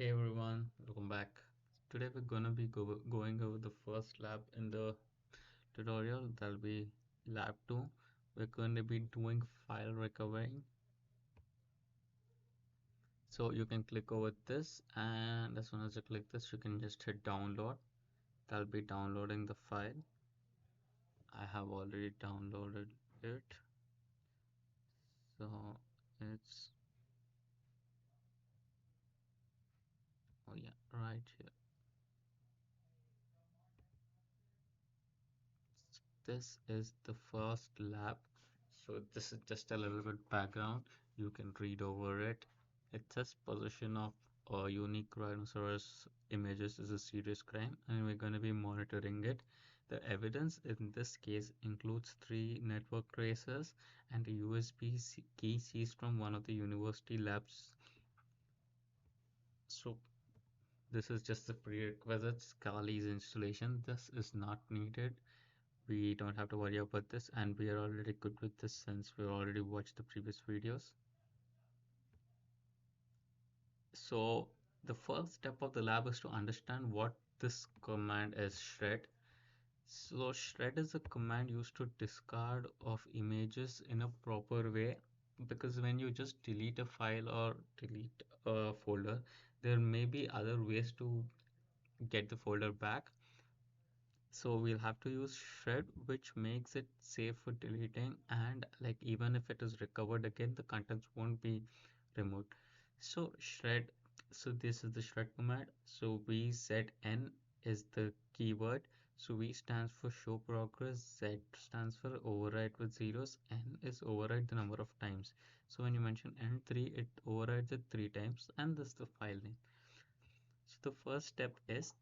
Hey everyone, welcome back. Today we're gonna be going over the first lab in the tutorial. That'll be lab 2. We're going to be doing file recovering. So you can click over this, and as soon as you click this, you can just hit download. That'll be downloading the file. I have already downloaded it. So it's, oh yeah, right here. This is the first lab. So this is just a little bit background. You can read over it. It says possession of unique rhinoceros images is a serious crime, and we're going to be monitoring it. The evidence in this case includes three network traces and a USB key seized from one of the university labs. So this is just the prerequisites. Kali's installation. This is not needed. We don't have to worry about this, and we are already good with this since we already watched the previous videos. So the first step of the lab is to understand what this command is, shred. So shred is a command used to discard of images in a proper way, because when you just delete a file or delete a folder, there may be other ways to get the folder back. So we'll have to use shred, which makes it safe for deleting, and like even if it is recovered again, the contents won't be removed. So shred, so this is the shred command. So we set n is the keyword. So V stands for show progress, Z stands for override with zeros, N is override the number of times. So when you mention N3, it overrides it 3 times, and this is the file name. So the first step is,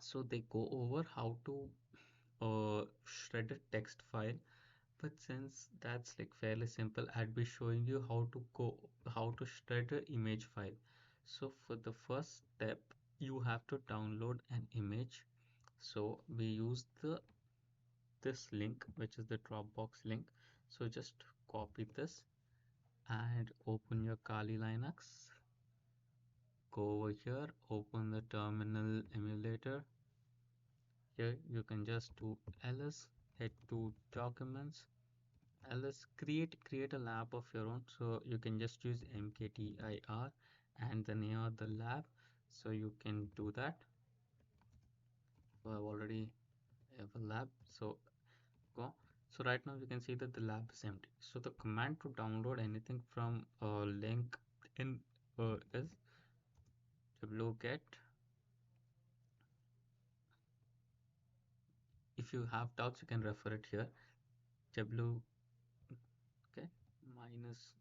so they go over how to shred a text file, but since that's like fairly simple, I'd be showing you how to shred an image file. So for the first step, you have to download an image. So we use this link, which is the Dropbox link. So just copy this and open your Kali Linux. Go over here, open the terminal emulator. Here you can just do ls, head to documents, ls create a lab of your own. So you can just use mkdir and the name of the lab. So you can do that. So I've already have a lab. So go. So right now you can see that the lab is empty. So the command to download anything from a link in is wget. If you have doubts, you can refer it here. W, okay, minus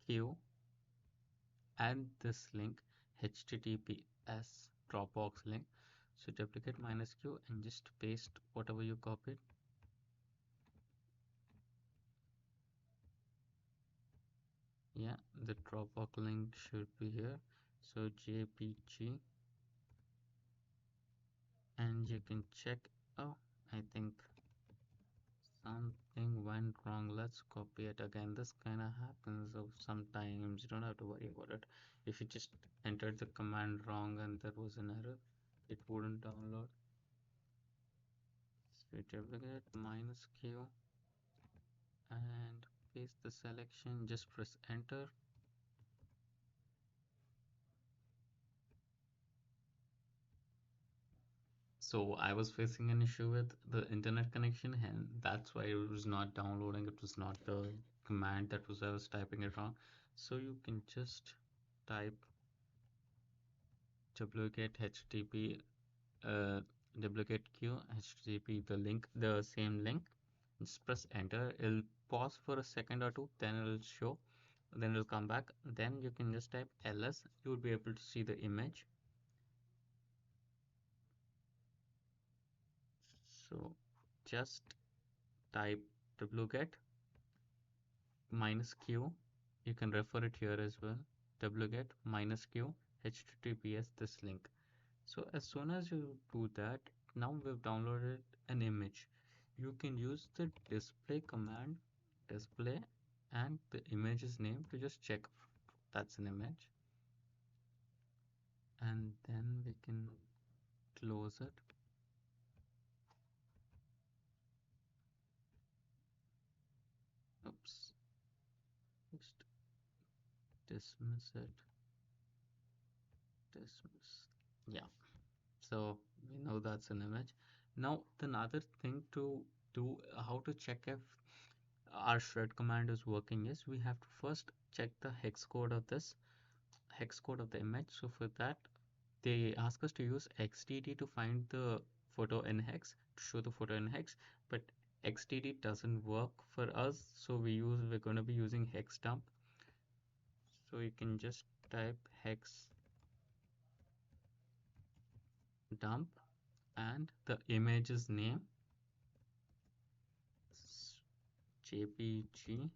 q and this link https Dropbox link. So duplicate minus q and just paste whatever you copied. Yeah, the Dropbox link should be here. So jpg, and you can check. Oh, I think something went wrong. Let's copy it again. This kind of happens. So sometimes you don't have to worry about it. If you just entered the command wrong and there was an error, it wouldn't download. So duplicate minus q and paste the selection. Just press enter. So I was facing an issue with the internet connection, and that's why it was not downloading. It was not the command that was I was typing it wrong. So you can just type duplicate http duplicate q http the link, the same link. Just press enter. It'll pause for a second or two, then it'll show, then it'll come back. Then you can just type ls. You will be able to see the image. So just type wget minus q. You can refer it here as well. Wget minus q https this link. So as soon as you do that, now we've downloaded an image. You can use the display command, display, and the image's name to just check that's an image. and then we can close it. Oops, just dismiss it. Dismiss. Yeah, so we know that's an image. Now the another thing to do, how to check if our shred command is working is we have to first check the hex code of this hex code of the image. So for that, they ask us to use XDD to find the photo in hex, to show the photo in hex, but XDD doesn't work for us, so we're going to be using hex dump. So you can just type hex dump and the image's name JPG,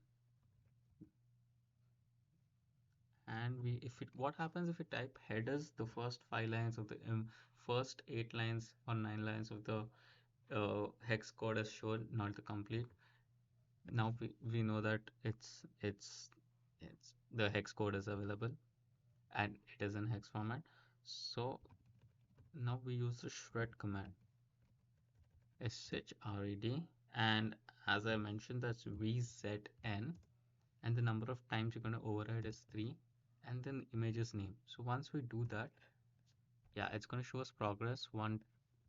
and we if it what happens if we type headers, the first 5 lines of the first 8 lines or 9 lines of the hex code is shown, not the complete. Now we know that it's the hex code is available and it is in hex format. So now we use the shred command, shred, and as I mentioned, that's vzn, and the number of times you're going to override is 3, and then image's name. So once we do that, yeah, it's going to show us progress 1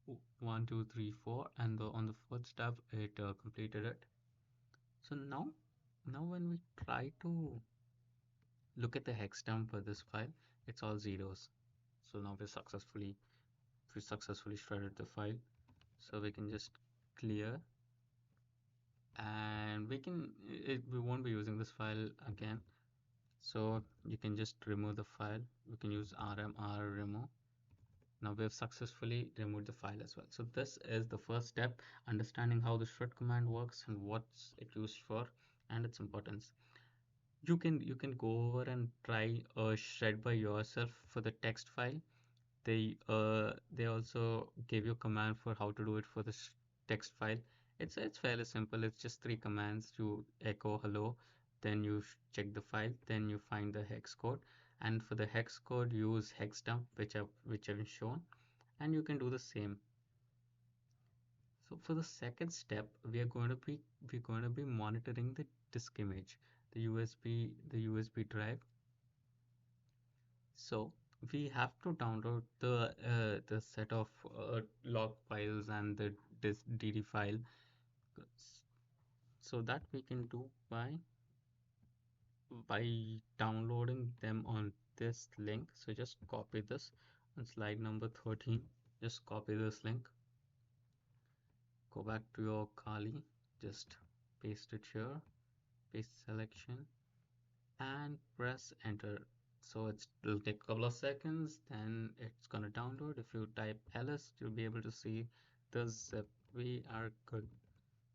2 3 4, and on the fourth step it completed it. So now when we try to look at the hex dump for this file, it's all zeros. So now we successfully shredded the file. So we can just clear, and we won't be using this file again. So you can just remove the file. We can use rmr remove. Now we have successfully removed the file as well. So this is the first step, understanding how the shred command works and what's it used for and its importance. You can go over and try a shred by yourself for the text file. They also gave you a command for how to do it for this text file. It's fairly simple. It's just 3 commands. You echo hello, then you check the file, then you find the hex code, and for the hex code use hex dump, which I've shown, and you can do the same. So for the second step, we're going to be monitoring the disk image, the USB drive. So we have to download the set of log files and the DD file. So that we can do by downloading them on this link. So just copy this on slide number 13. Just copy this link. Go back to your Kali. Just paste it here. Paste selection and press enter. So it'll take a couple of seconds, then it's gonna download. If you type ls, you'll be able to see the zip. We are good.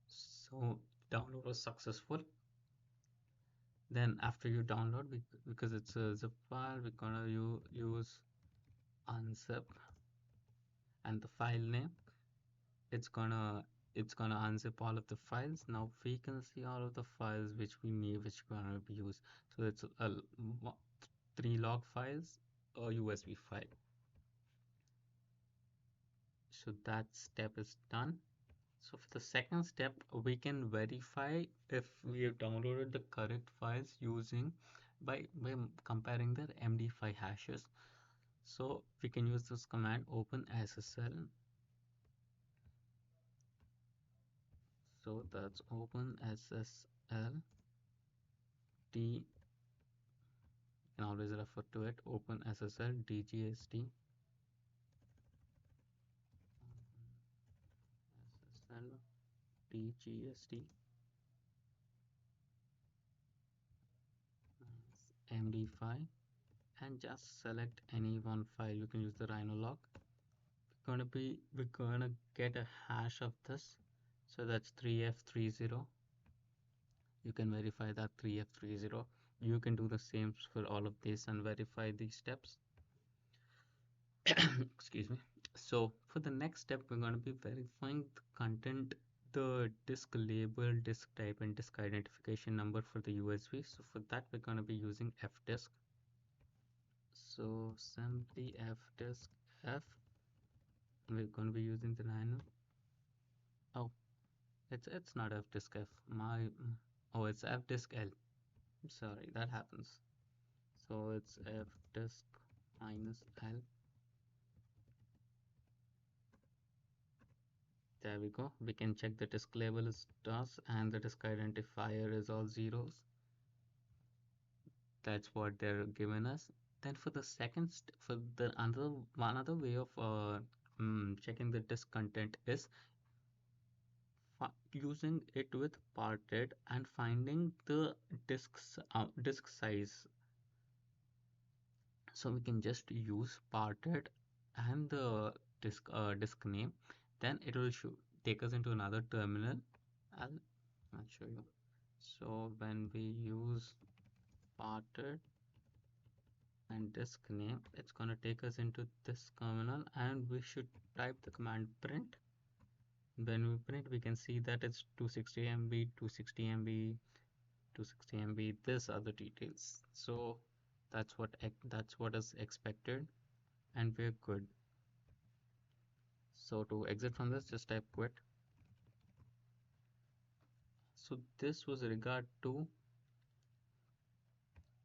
So download was successful. Then after you download, because it's a zip file, we're gonna use unzip and the file name. It's gonna unzip all of the files. Now we can see all of the files which we need, which we're gonna be used. So it's 3 log files, a USB file. So that step is done. So for the second step, we can verify if we have downloaded the correct files using by comparing their MD5 hashes. So we can use this command open SSL. So that's open SSL D. You can always refer to it, open SSL DGST. SSL DGST MD5, and just select any one file. You can use the Rhinolog. We're gonna get a hash of this. So that's 3F30. You can verify that 3F30. You can do the same for all of this and verify these steps. Excuse me. So for the next step, we're going to be verifying the content, the disk label, disk type, and disk identification number for the USB. So for that, we're going to be using fdisk. So simply fdisk f, we're going to be using the Rhino. Oh, it's not fdisk f. Oh, it's fdisk L. Sorry, that happens. So it's fdisk minus L. There we go. We can check the disk label is DOS and the disk identifier is all zeros. That's what they're given us. Then for the for the another one other way of checking the disk content is using it with parted and finding the disk size. So we can just use parted and the disk name. Then it will take us into another terminal. I'll, I'll show you. So when we use parted and disk name, it's going to take us into this terminal and we should type the command print. When we print, we can see that it's 260 MB, 260 MB, 260 MB. This are the details. So that's what is expected, and we're good. So to exit from this, just type quit. So this was regard to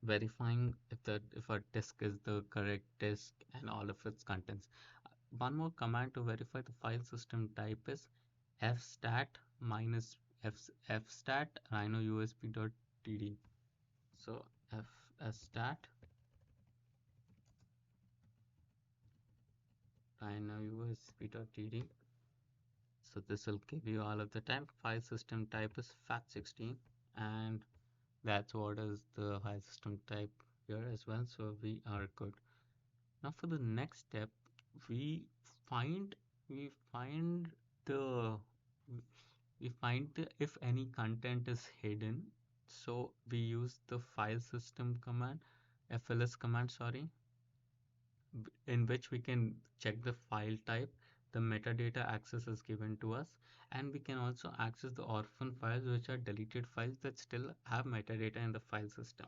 verifying if a disk is the correct disk and all of its contents. One more command to verify the file system type is fstat minus fstat rhino usb.td. So fstat rhino usb.td. So this will give you all of the time. File system type is FAT16, and that's what is the file system type here as well. So we are good. Now for the next step, we find we find the we find the if any content is hidden. So we use the file system command, fls command, sorry, in which we can check the file type, the metadata access is given to us, and we can also access the orphan files, which are deleted files that still have metadata in the file system.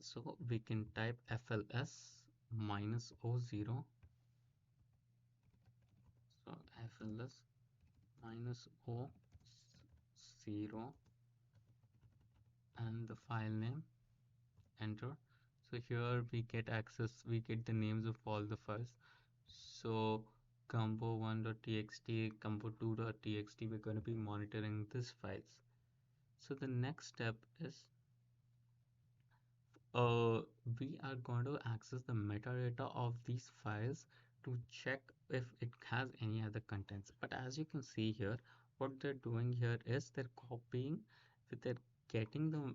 So we can type fls minus o0. So fls minus o0 and the file name, enter. So here we get access, we get the names of all the files. So combo1.txt, combo2.txt, we're going to be monitoring these files. So the next step is we are going to access the metadata of these files to check if it has any other contents. But as you can see here, what they're doing here is they're copying, they're getting the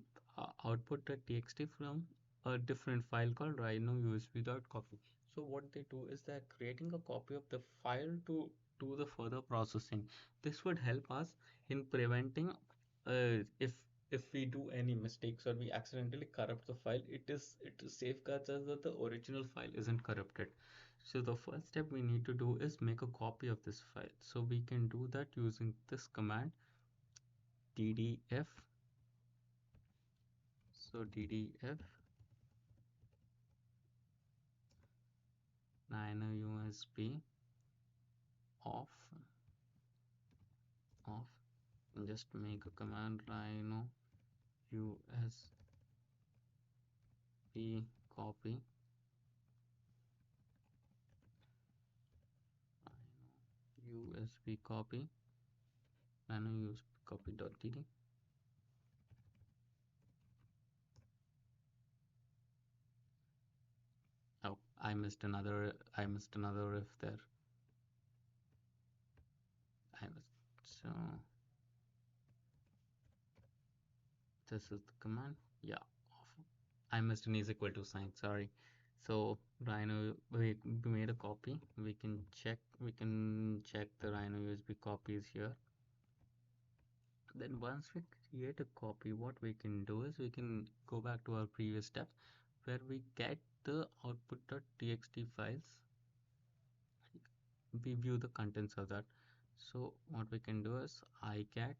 output.txt from a different file called rhino usb.copy. So what they do is they're creating a copy of the file to do the further processing. This would help us in preventing if we do any mistakes or we accidentally corrupt the file, it safeguards us that the original file isn't corrupted. So the first step we need to do is make a copy of this file. So we can do that using this command ddf. So ddf rhino usb off off, and just make a command rhino usb copy, usb copy, rhino usb copy.td. Oh, I missed another if there. I missed. So this is the command. Yeah, off. I missed an is equal to sign. Sorry. So Rhino, we made a copy. We can check the Rhino USB copies here. Then once we create a copy, what we can do is we can go back to our previous step where we get the output.txt files. We view the contents of that. So what we can do is icat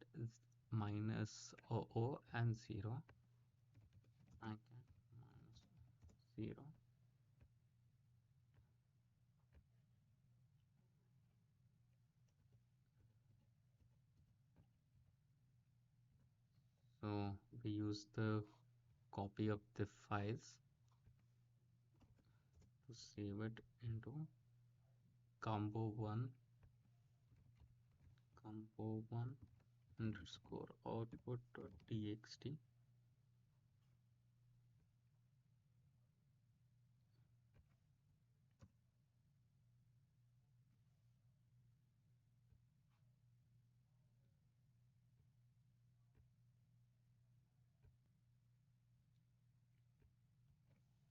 minus 00 and 0, icat minus 0. So we use the copy of the files to save it into combo1 combo1 underscore output.txt.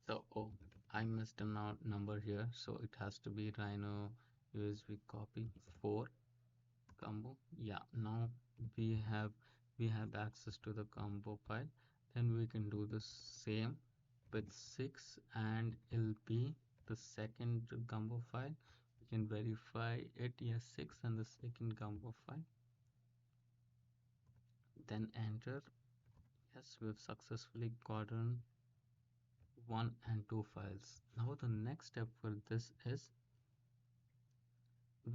So, oh, I missed a number here. So it has to be Rhino USB copy 4 combo. Yeah, now we have we have access to the combo file. Then we can do the same with 6, and it'll be the second combo file. We can verify it. Yes, 6 and the second combo file. Then enter. Yes, we've successfully gotten 1 and 2 files. Now the next step for this is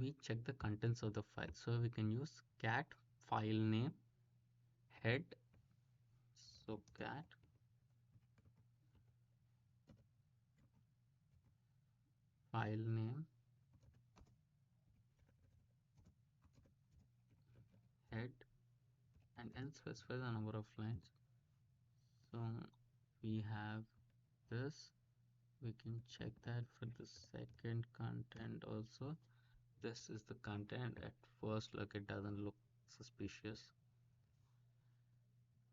we check the contents of the file. So we can use cat file name head. So cat file name head and then specify the number of lines. So we have this. We can check that for the second content also. This is the content. At first look, it doesn't look suspicious.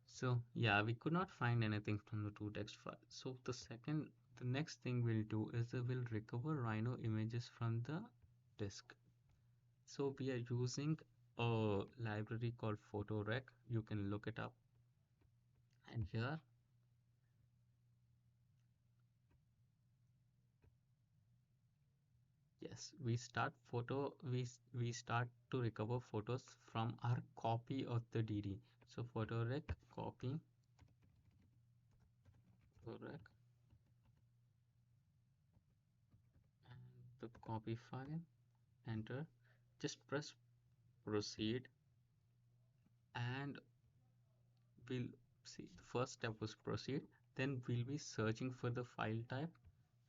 So yeah, we could not find anything from the two text files. So the next thing we'll do is we'll recover Rhino images from the disk. So we are using a library called PhotoRec. You can look it up. And here, yes, we start to recover photos from our copy of the DD. So PhotoRec copy PhotoRec and the copy file. Enter. Just press proceed, and we'll see the first step was proceed. Then we'll be searching for the file type.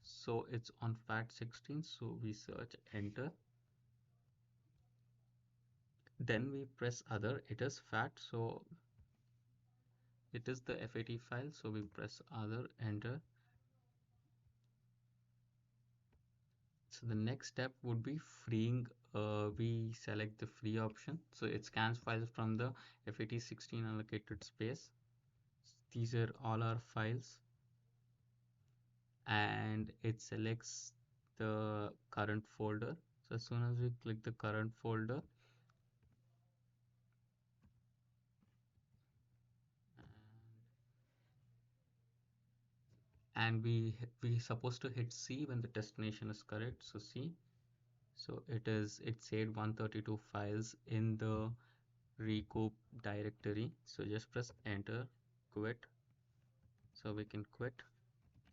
So it's on FAT16. So we search enter. Then we press other. It is FAT. So it is the FAT file. So we press other, enter. So the next step would be freeing. We select the free option. So it scans files from the FAT16 allocated space. These are all our files, and it selects the current folder. So as soon as we click the current folder, and we supposed to hit C when the destination is correct. So C. So it said 132 files in the recoup directory. So just press enter, quit. So we can quit,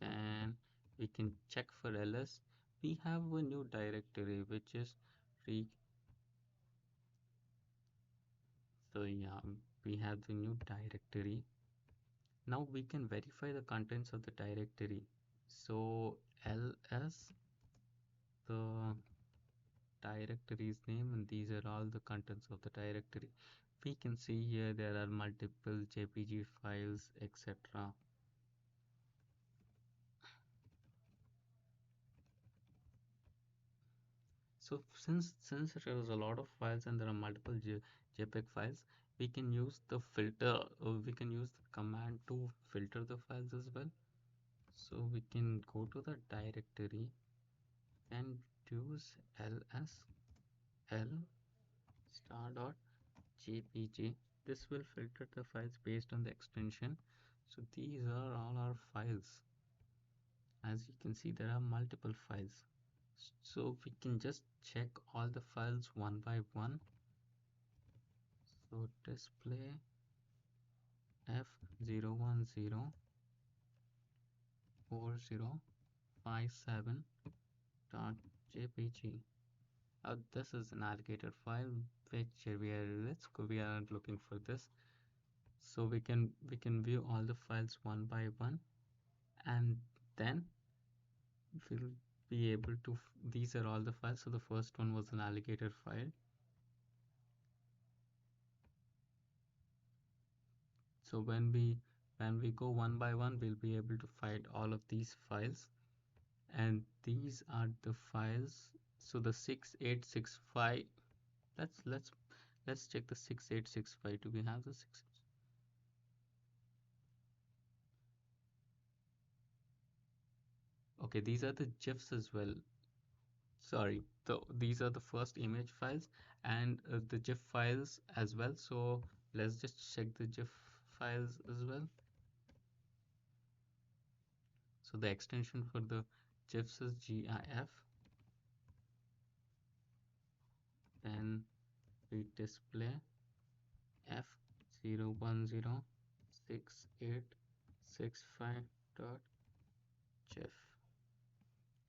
and we can check for ls. We have a new directory which is re so yeah, we have the new directory. Now we can verify the contents of the directory. So ls, the directory's name, and these are all the contents of the directory. We can see here there are multiple jpg files, etc. So since there is a lot of files and there are multiple JPEG files, we can use the filter. We can use the command to filter the files as well. So we can go to the directory and use ls l star.jpg. This will filter the files based on the extension. So these are all our files. As you can see, there are multiple files. So we can just check all the files one by one. So display F010 4057.jpg. This is an alligator file which we are looking for this. So we can view all the files one by one, and then we'll be able to these are all the files. So the first one was an alligator file. So when we go one by one, we'll be able to find all of these files, and these are the files. So the 6865, let's check the 6865. Do we have the 6? Okay, these are the GIFs as well. Sorry, these are the first image files, and the GIF files as well. So let's just check the GIF files as well. So the extension for the GIFs is GIF. Then we display F0106865.gif.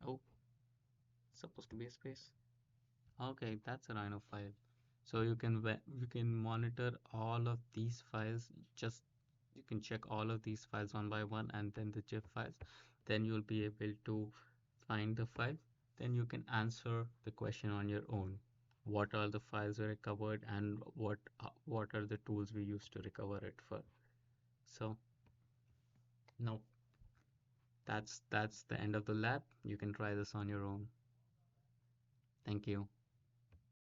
Oh, it's supposed to be a space. Okay, that's a Rhino file. So you can monitor all of these files. Just you can check all of these files one by one, and then the GIF files. Then you'll be able to find the file. Then you can answer the question on your own. What are the files we recovered, and what are the tools we use to recover it for? So now that's the end of the lab. You can try this on your own. Thank you.